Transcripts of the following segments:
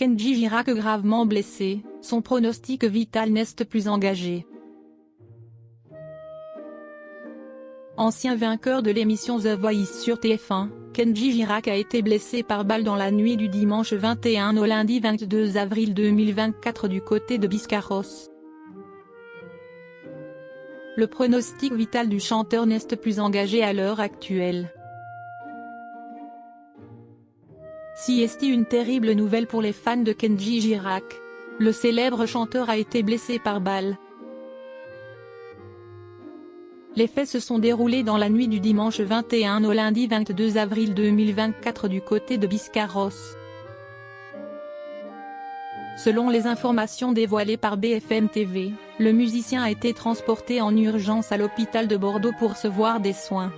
Kenji Girac gravement blessé, son pronostic vital n'est plus engagé. Ancien vainqueur de l'émission The Voice sur TF1, Kenji Girac a été blessé par balle dans la nuit du dimanche 21 au lundi 22 avril 2024 du côté de Biscarrosse. Le pronostic vital du chanteur n'est plus engagé à l'heure actuelle. Si est une terrible nouvelle pour les fans de Kenji Girac. Le célèbre chanteur a été blessé par balle. Les faits se sont déroulés dans la nuit du dimanche 21 au lundi 22 avril 2024 du côté de Biscarrosse. Selon les informations dévoilées par BFM TV, le musicien a été transporté en urgence à l'hôpital de Bordeaux pour recevoir des soins.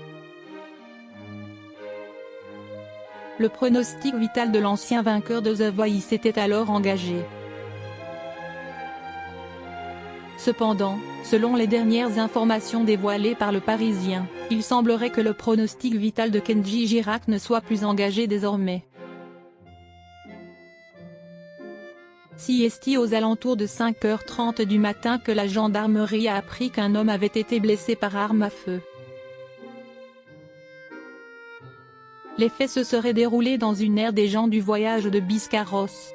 Le pronostic vital de l'ancien vainqueur de The Voice était alors engagé. Cependant, selon les dernières informations dévoilées par Le Parisien, il semblerait que le pronostic vital de Kenji Girac ne soit plus engagé désormais. C'est aux alentours de 5h30 du matin que la gendarmerie a appris qu'un homme avait été blessé par arme à feu. Les faits se seraient déroulés dans une aire des gens du voyage de Biscarrosse.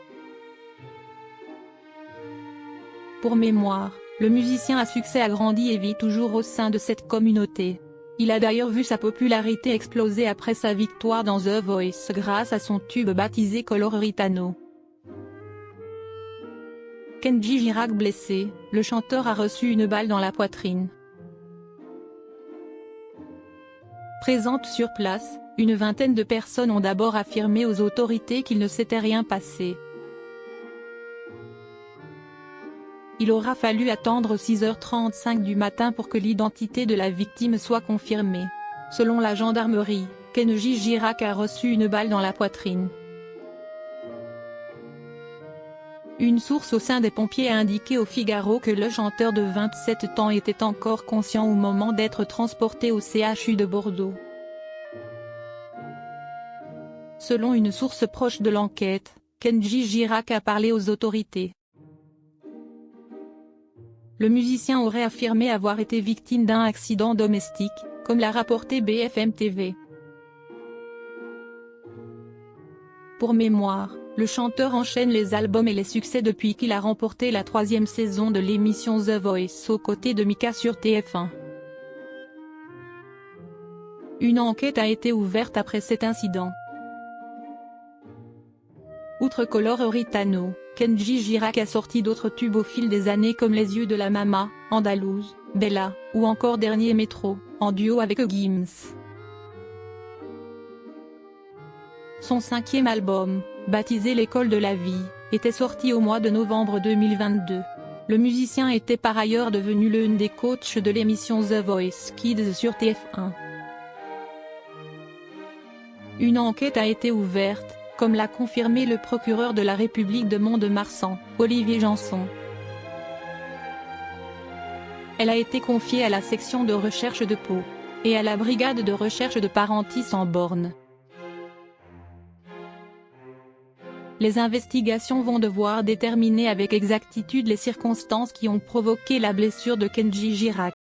Pour mémoire, le musicien à succès a grandi et vit toujours au sein de cette communauté. Il a d'ailleurs vu sa popularité exploser après sa victoire dans The Voice grâce à son tube baptisé Coloritano. Kenji Girac blessé, le chanteur a reçu une balle dans la poitrine. Présente sur place, une vingtaine de personnes ont d'abord affirmé aux autorités qu'il ne s'était rien passé. Il aura fallu attendre 6h35 du matin pour que l'identité de la victime soit confirmée. Selon la gendarmerie, Kenji Girac a reçu une balle dans la poitrine. Une source au sein des pompiers a indiqué au Figaro que le chanteur de 27 ans était encore conscient au moment d'être transporté au CHU de Bordeaux. Selon une source proche de l'enquête, Kenji Girac a parlé aux autorités. Le musicien aurait affirmé avoir été victime d'un accident domestique, comme l'a rapporté BFM TV. Pour mémoire, le chanteur enchaîne les albums et les succès depuis qu'il a remporté la 3e saison de l'émission The Voice aux côtés de Mika sur TF1. Une enquête a été ouverte après cet incident. Outre Coloritano, Kenji Girac a sorti d'autres tubes au fil des années comme Les yeux de la Mama, Andalouse, Bella, ou encore Dernier Métro, en duo avec Gims. Son 5e album, baptisé L'école de la vie, était sorti au mois de novembre 2022. Le musicien était par ailleurs devenu l'un des coachs de l'émission The Voice Kids sur TF1. Une enquête a été ouverte, comme l'a confirmé le procureur de la République de Mont-de-Marsan, Olivier Janson. Elle a été confiée à la section de recherche de Pau, et à la brigade de recherche de Parentis en Borne. Les investigations vont devoir déterminer avec exactitude les circonstances qui ont provoqué la blessure de Kenji Girac.